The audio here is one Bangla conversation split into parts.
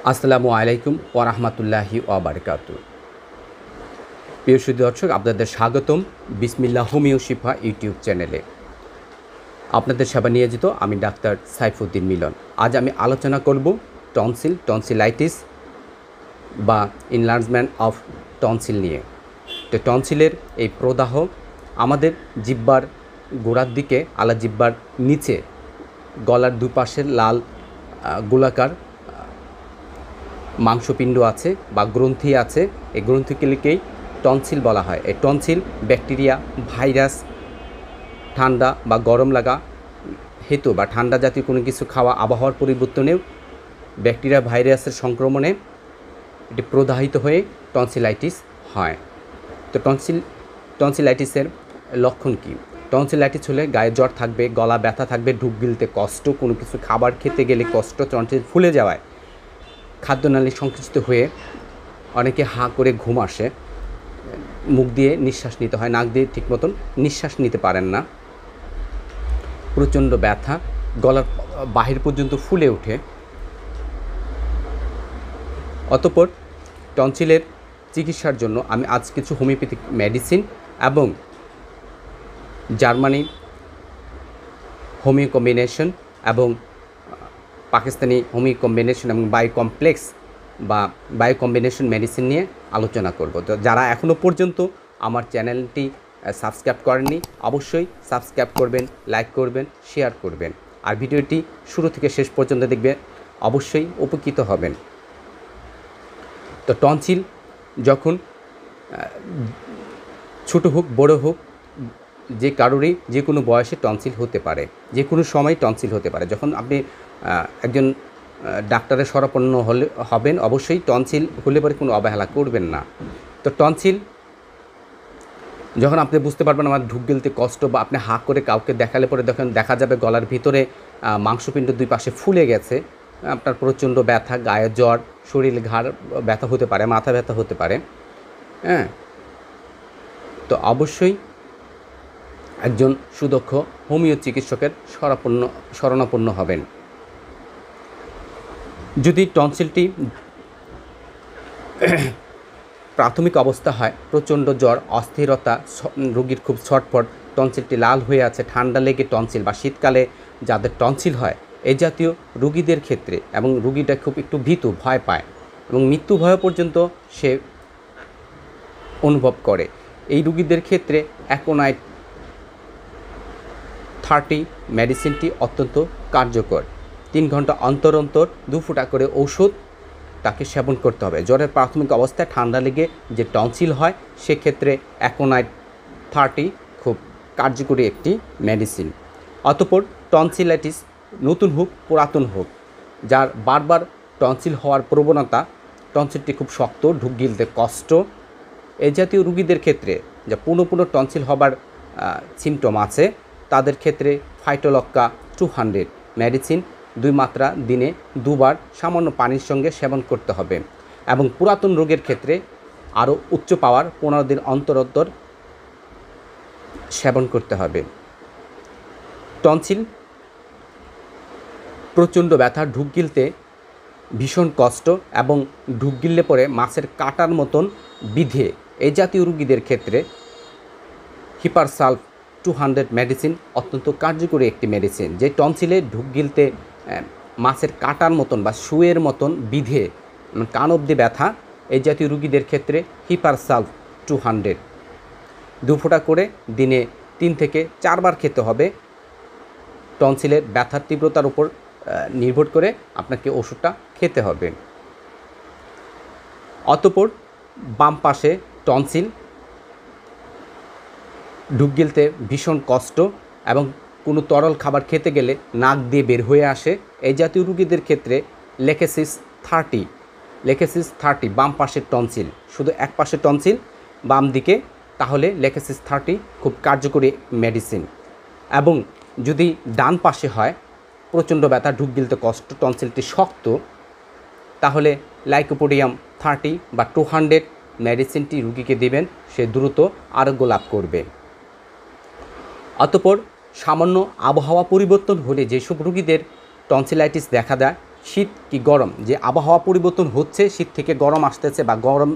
আসসালামু আলাইকুম ওয়া রাহমাতুল্লাহি ওয়া বারাকাতুহু। প্রিয় সুধী দর্শক, আপনাদের স্বাগতম বিসমিল্লাহ হোমিও শিফা ইউটিউব চ্যানেলে। আপনাদের সেবা নিয়োজিত আমি ডাক্তার সাইফুদ্দিন মিলন। আজ আমি আলোচনা করব টনসিলাইটিস বা ইনলার্জমেন্ট অফ টনসিল নিয়ে। তো টনসিলের এই প্রদাহ আমাদের জিহ্বার গোড়ার দিকে জিহ্বার নিচে গলার দুপাশের লাল গোলাকার মাংসপিণ্ড আছে বা গ্রন্থি আছে। এই গ্রন্থিগুলিকেই টনসিল বলা হয়। এই টনসিল ব্যাকটেরিয়া, ভাইরাস, ঠান্ডা বা গরম লাগা হেতু বা ঠান্ডা জাতীয় কোনো কিছু খাওয়া, আবহাওয়ার পরিবর্তনেও ব্যাকটেরিয়া ভাইরাসের সংক্রমণে এটি প্রদাহিত হয়ে টনসিলাইটিস হয়। তো টনসিলাইটিসের লক্ষণ কী? টনসিলাইটিস হলে গায়ে জ্বর থাকবে, গলা ব্যথা থাকবে, ঢুক গিলতে কষ্ট, কোনো কিছু খাবার খেতে গেলে কষ্ট, টনসিল ফুলে যাওয়ায় খাদ্যনালী সংকুচিত হয়ে অনেকে হাঁ করে ঘুম আসে, মুখ দিয়ে নিঃশ্বাস নিতে হয়, নাক দিয়ে ঠিক মতন নিঃশ্বাস নিতে পারেন না, প্রচণ্ড ব্যথা, গলার বাহির পর্যন্ত ফুলে ওঠে। অতঃপর টনসিলের চিকিৎসার জন্য আমি আজ কিছু হোমিওপ্যাথিক মেডিসিন এবং জার্মানি হোমিও কম্বিনেশন এবং পাকিস্তানি হোমিও কম্বিনেশন এবং বায়োকমপ্লেক্স বা বায়োকম্বিনেশন মেডিসিন নিয়ে আলোচনা করব। তো যারা এখনও পর্যন্ত আমার চ্যানেলটি সাবস্ক্রাইব করেননি, অবশ্যই সাবস্ক্রাইব করবেন, লাইক করবেন, শেয়ার করবেন, আর ভিডিওটি শুরু থেকে শেষ পর্যন্ত দেখবেন, অবশ্যই উপকৃত হবেন। তো টনসিল যখন ছোটো হোক বড়ো হোক, যে কারোরই যে কোনো বয়সে টনসিল হতে পারে, যে কোনো সময় টনসিল হতে পারে। যখন আপনি একজন ডাক্তারের শরণাপন্ন হবেন, অবশ্যই টনসিল হলে পরে কোনো অবহেলা করবেন না। তো টনসিল যখন আপনি বুঝতে পারবেন আমার ঢুক গিলতে কষ্ট, বা আপনি হাঁ করে কাউকে দেখালে পরে দেখা যাবে গলার ভিতরে মাংসপিণ্ড দুই পাশে ফুলে গেছে, আপনার প্রচণ্ড ব্যথা, গায়ে জ্বর, শরীর ঘাড় ব্যথা হতে পারে, মাথা ব্যথা হতে পারে। হ্যাঁ, তো অবশ্যই একজন সুদক্ষ হোমিও চিকিৎসকের শরণাপন্ন হবেন। যদি টনসিলটি প্রাথমিক অবস্থা হয়, প্রচণ্ড জ্বর, অস্থিরতা, রোগীর খুব ছটফট, টনসিলটি লাল হয়ে আছে, ঠান্ডা লেগে টনসিল, বা শীতকালে যাদের টনসিল হয়, এই জাতীয় রোগীদের ক্ষেত্রে, এবং রোগীটা খুব একটু ভীতু, ভয় পায় এবং মৃত্যু ভয় পর্যন্ত সে অনুভব করে, এই রোগীদের ক্ষেত্রে অ্যাকোনাইট 30 মেডিসিনটি অত্যন্ত কার্যকর। 3 ঘন্টা অন্তর অন্তর 2 ফোঁটা করে ঔষধ তাকে সেবন করতে হবে। জ্বরের প্রাথমিক অবস্থায় ঠান্ডা লেগে যে টনসিল হয়, সেক্ষেত্রে অ্যাকোনাইট 30 খুব কার্যকরী একটি মেডিসিন। অতঃপর টনসিলাইটিস নতুন হোক পুরাতন হোক, যার বারবার টনসিল হওয়ার প্রবণতা, টনসিলটি খুব শক্ত, ঢুক গিলতে কষ্ট, এই জাতীয় রোগীদের ক্ষেত্রে যা পুনঃ টনসিল হবার সিমটম আছে, তাদের ক্ষেত্রে ফাইটোলক্কা 200 মেডিসিন 2 মাত্রা দিনে 2 বার সামান্য পানির সঙ্গে সেবন করতে হবে। এবং পুরাতন রোগের ক্ষেত্রে আরও উচ্চ পাওয়ার 15 দিন অন্তর অন্তর সেবন করতে হবে। টনসিল প্রচণ্ড ব্যথা, ঢুক গিলতে ভীষণ কষ্ট এবং ঢুক গিললে পরে মাছের কাটার মতন বিধে, এই জাতীয় রোগীদের ক্ষেত্রে হিপারসালফ 200 মেডিসিন অত্যন্ত কার্যকরী একটি মেডিসিন, যে টনসিলে ঢুক গিলতে মাছের কাটার মতন বা সুয়ের মতন বিধে, কান অবধি ব্যথা, এই জাতীয় রোগীদের ক্ষেত্রে হিপারসালফ 200 2 ফোঁটা করে দিনে 3 থেকে 4 বার খেতে হবে। টনসিলের ব্যথার তীব্রতার উপর নির্ভর করে আপনাকে ওষুধটা খেতে হবে। অতঃপর বাম পাশে টনসিল, ঢুক গিলতে ভীষণ কষ্ট এবং কোনো তরল খাবার খেতে গেলে নাক দিয়ে বের হয়ে আসে, এই জাতীয় রোগীদের ক্ষেত্রে লেকেসিস 30 বাম পাশের টনসিল, শুধু এক পাশে টনসিল বাম দিকে, তাহলে লেকেসিস 30 খুব কার্যকরী মেডিসিন। এবং যদি ডান পাশে হয়, প্রচণ্ড ব্যথা, ঢুক গিলতে কষ্ট, টনসিলটি শক্ত, তাহলে লাইকোপোডিয়াম 30 বা 200 মেডিসিনটি রুগীকে দেবেন, সে দ্রুত আরোগ্য লাভ করবে। অতঃপর সামান্য আবহাওয়া পরিবর্তন হলে যেসব রোগীদের টনসিলাইটিস দেখা দেয়, শীত কি গরম, যে আবহাওয়া পরিবর্তন হচ্ছে, শীত থেকে গরম আসতেছে বা গরম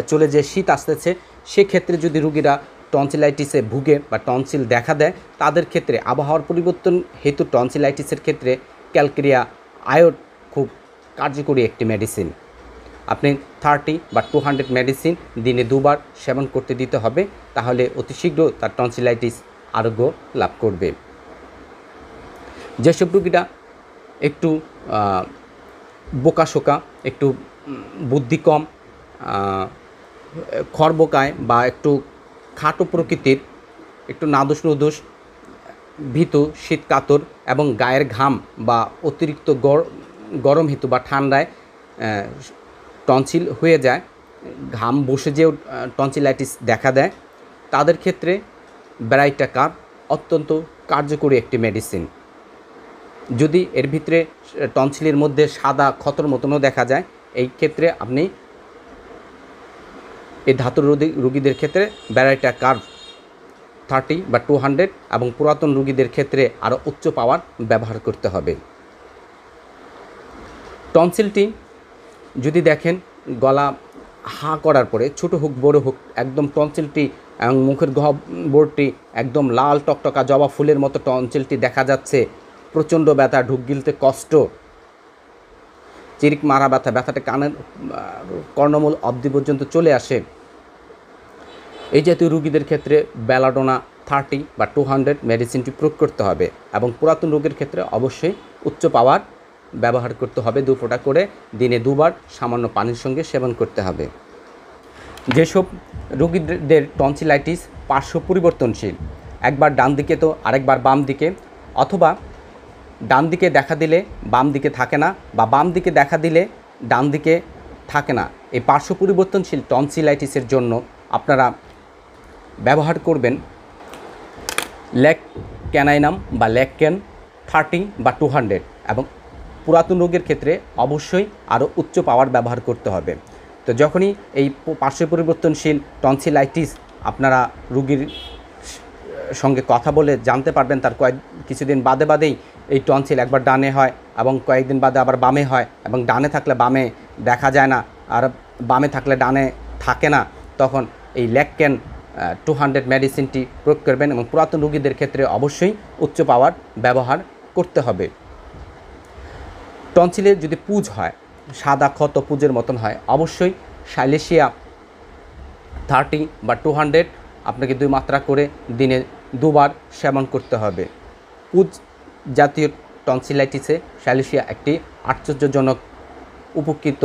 চলে যে শীত আসতেছে, সেক্ষেত্রে যদি রুগীরা টনসিলাইটিসে ভুগে বা টনসিল দেখা দেয়, তাদের ক্ষেত্রে আবহাওয়ার পরিবর্তন হেতু টনসিলাইটিসের ক্ষেত্রে ক্যালকেরিয়া আয়োড খুব কার্যকরী একটি মেডিসিন। আপনি 30 বা 200 মেডিসিন দিনে 2 বার সেবন করতে দিতে হবে, তাহলে অতি শীঘ্র তার টনসিলাইটিস আরোগ্য লাভ করবে। যেসব রুগীরা একটু বোকাশোকা, একটু বুদ্ধি কম, খরবোকায় বা একটু খাটো প্রকৃতির, একটু নাদুস নুদুস, ভীতু, শীত কাতর এবং গায়ের ঘাম বা অতিরিক্ত গরম হেতু বা ঠান্ডায় টনসিল হয়ে যায়, ঘাম বসে যেও টনসিলাইটিস দেখা দেয়, তাদের ক্ষেত্রে ব্যারাইটা কাপ অত্যন্ত কার্যকরী একটি মেডিসিন। যদি এর ভিতরে টনসিলের মধ্যে সাদা ক্ষতর মতনও দেখা যায়, এই ক্ষেত্রে আপনি এই ধাতুর রোগীদের ক্ষেত্রে ব্যারাইটা কার্ভ 30 বা 200 এবং পুরাতন রোগীদের ক্ষেত্রে আরও উচ্চ পাওয়ার ব্যবহার করতে হবে। টনসিলটি যদি দেখেন গলা হা করার পরে, ছোটো হোক বড়ো হোক, একদম টনসিলটি এবং মুখের গহ্বরটি একদম লাল টকটকা জবা ফুলের মতো টনসিলটি দেখা যাচ্ছে, প্রচণ্ড ব্যথা, ঢুক গিলতে কষ্ট, চিরিক মারা ব্যথা, ব্যথাটা কানের কর্ণমূল অবধি পর্যন্ত চলে আসে, এই জাতীয় রোগীদের ক্ষেত্রে বেলাডোনা 30 বা 200 মেডিসিনটি প্রয়োগ করতে হবে এবং পুরাতন রোগের ক্ষেত্রে অবশ্যই উচ্চ পাওয়ার ব্যবহার করতে হবে। 2 ফোঁটা করে দিনে 2 বার সামান্য পানির সঙ্গে সেবন করতে হবে। যেসব রোগীদের টনসিলাইটিস পার্শ্ব পরিবর্তনশীল, একবার ডান দিকে তো আরেকবার বাম দিকে, অথবা ডান দিকে দেখা দিলে বাম দিকে থাকে না বা বাম দিকে দেখা দিলে ডান দিকে থাকে না, এই পার্শ্ব পরিবর্তনশীল টনসিলাইটিসের জন্য আপনারা ব্যবহার করবেন ল্যাকক্যানাইনাম বা ল্যাকক্যান 30 বা 200 এবং পুরাতন রোগের ক্ষেত্রে অবশ্যই আরও উচ্চ পাওয়ার ব্যবহার করতে হবে। তো যখনই এই পার্শ্ব পরিবর্তনশীল টনসিলাইটিস আপনারা রোগীর সঙ্গে কথা বলে জানতে পারবেন, তার কিছুদিন বাদেই এই টনসিল একবার ডানে হয় এবং কয়েকদিন বাদে আবার বামে হয় এবং ডানে থাকলে বামে দেখা যায় না আর বামে থাকলে ডানে থাকে না, তখন এই ল্যাকক্যান 200 মেডিসিনটি প্রয়োগ করবেন এবং পুরাতন রোগীদের ক্ষেত্রে অবশ্যই উচ্চ পাওয়ার ব্যবহার করতে হবে। টনসিলে যদি পুজ হয়, সাদা ক্ষত পুজের মতন হয়, অবশ্যই সাইলেশিয়া 30 বা 200 আপনাকে 2 মাত্রা করে দিনে 2 বার সেবন করতে হবে। পুজ জাতীয় টনসিলাইটিসে সাইলেশিয়া একটি আশ্চর্যজনক উপকৃত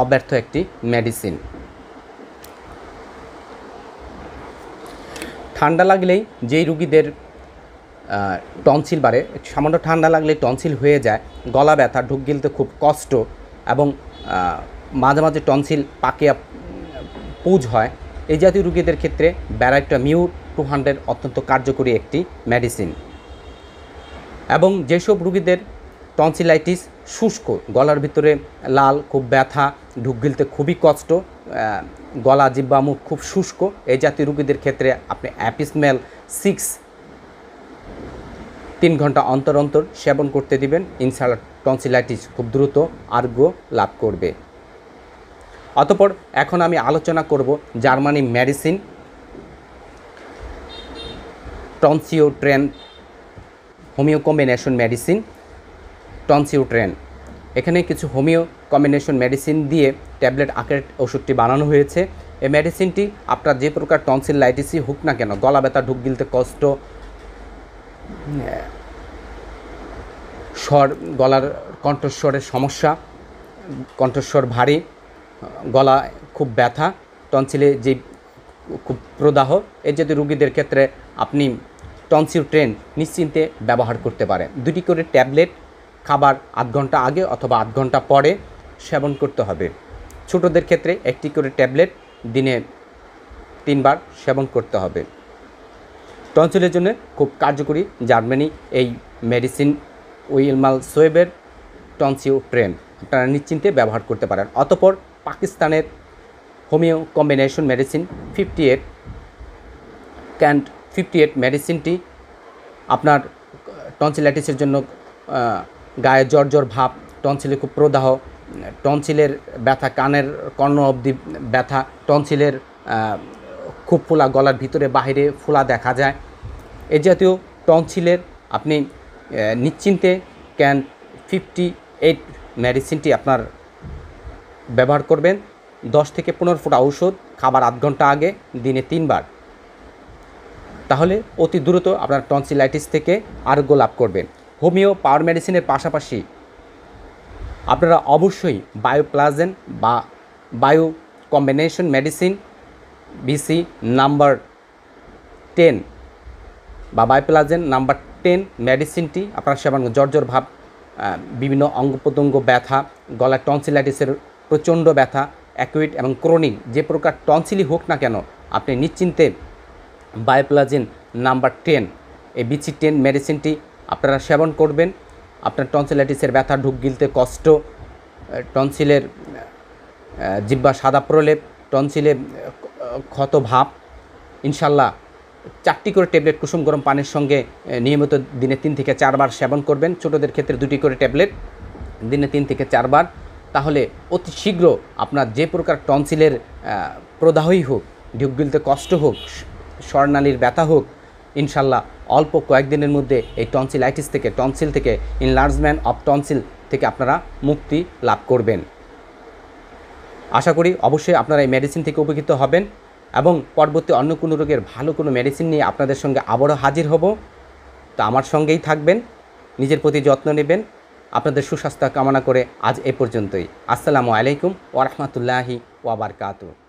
অব্যর্থ একটি মেডিসিন। ঠান্ডা লাগলেই যেই রুগীদের টনসিল বাড়ে, সামান্য ঠান্ডা লাগলে টনসিল হয়ে যায়, গলা ব্যথা, ঢুক গিলতে খুব কষ্ট এবং মাঝে মাঝে টনসিল পাকিয়া পুজ হয়, এই জাতীয় রুগীদের ক্ষেত্রে ব্যারাইটা মিউ 200 অত্যন্ত কার্যকরী একটি মেডিসিন। এবং যেসব রুগীদের টনসিলাইটিস শুষ্ক, গলার ভিতরে লাল, খুব ব্যথা, ঢুক গিলতে খুবই কষ্ট, গলা জিহ্বা মুখ খুব শুষ্ক, এই জাতীয় রুগীদের ক্ষেত্রে আপনি অ্যাপিসমেল 6 3 ঘন্টা অন্তর অন্তর সেবন করতে দিবেন, ইনশাআল্লাহ টনসিলাইটিস খুব দ্রুত আরোগ্য লাভ করবে। অতঃপর এখন আমি আলোচনা করব Germany medicine Tonsiotren homoeo combination medicine Tonsiotren. এখানে কিছু হোমিও কম্বিনেশন মেডিসিন দিয়ে ট্যাবলেট আকারে ওষুধটি বানানো হয়েছে। এই মেডিসিনটি আপনার যে প্রকার টনসিলাইটিসই হোক না কেন, গলা ব্যথা, ঢুক গিলতে কষ্ট, গলার কণ্ঠস্বরের সমস্যা, কণ্ঠস্বর ভারী, গলা খুব ব্যথা, টনসিলে যে খুব প্রদাহ, এই জাতীয় রোগীদের ক্ষেত্রে আপনি টনসিওট্রেন নিশ্চিন্তে ব্যবহার করতে পারেন। 2টি করে ট্যাবলেট খাবার 8 ঘন্টা আগে অথবা 8 ঘন্টা পরে সেবন করতে হবে। ছোটদের ক্ষেত্রে 1টি করে ট্যাবলেট দিনে 3 বার সেবন করতে হবে। টনসিলের জন্য খুব কার্যকরী জার্মানি এই মেডিসিন উইলমাল সোয়েবের টনসিওট্রেন আপনারা নিশ্চিন্তে ব্যবহার করতে পারেন। অতঃপর পাকিস্তানের হোমিও কম্বিনেশন মেডিসিন 58 মেডিসিনটি আপনার টনসিলাইটিসের জন্য গায়ে জ্বর ভাব, টনসিলে খুব প্রদাহ, টনসিলের ব্যথা, কানের কর্ণ অবধি ব্যথা, টনসিলের খুব ফোলা, গলার ভিতরে বাহিরে ফোলা দেখা যায়, এই জাতীয় টনসিলের আপনি নিশ্চিন্তে ক্যান 58 মেডিসিনটি আপনার ব্যবহার করবেন। 10 থেকে 15 ফোঁটা ঔষধ খাবার আধ ঘন্টা আগে, দিনে 3 বার। তাহলে অতি দ্রুত আপনার টনসিলাইটিস থেকে আরোগ্য লাভ করবেন। হোমিও পাওয়ার মেডিসিনের পাশাপাশি আপনারা অবশ্যই বায়োপ্লাজেন বা bio combination medicine BC number 10 বা বায়োপ্লাজেন নাম্বার 10 মেডিসিনটি আপনারা সেবন, জ্বর ভাব, বিভিন্ন অঙ্গ প্রত্যঙ্গ ব্যথা, গলার টনসিলাইটিসের প্রচণ্ড ব্যথা, অ্যাকুইট এবং ক্রনিক যে প্রকার টনসিলই হোক না কেন, আপনি নিশ্চিন্তে বায়োপ্লাজেন নাম্বার 10 এই BC 10 মেডিসিনটি আপনারা সেবন করবেন। আপনার টনসিলাইটিসের ব্যথা, ঢুক গিলতে কষ্ট, টনসিলের জিহ্বা সাদা প্রলেপ, টনসিলে ক্ষত ভাব, ইনশাল্লাহ 4টি করে ট্যাবলেট কুসুম গরম পানির সঙ্গে নিয়মিত দিনে 3 থেকে 4 বার সেবন করবেন। ছোটোদের ক্ষেত্রে 2টি করে ট্যাবলেট দিনে 3 থেকে 4 বার। তাহলে অতি শীঘ্র আপনার যে প্রকার টনসিলের প্রদাহই হোক, ঢুক গিলতে কষ্ট হোক, স্বরনালীর ব্যথা হোক, ইনশাল্লাহ অল্প কয়েকদিনের মধ্যে এই টনসিলাইটিস থেকে, টনসিল থেকে, ইনলার্জমেন্ট অফ টনসিল থেকে আপনারা মুক্তি লাভ করবেন। আশা করি অবশ্যই আপনারা এই মেডিসিন থেকে উপকৃত হবেন এবং পরবর্তী অন্য কোনো রোগের ভালো কোনো মেডিসিন নিয়ে আপনাদের সঙ্গে আবারও হাজির হব। তো আমার সঙ্গেই থাকবেন, নিজের প্রতি যত্ন নেবেন। আপনাদের সুস্বাস্থ্য কামনা করে আজ এ পর্যন্তই। আসসালামু আলাইকুম ওয়া রাহমাতুল্লাহি ওয়া বারাকাতুহু।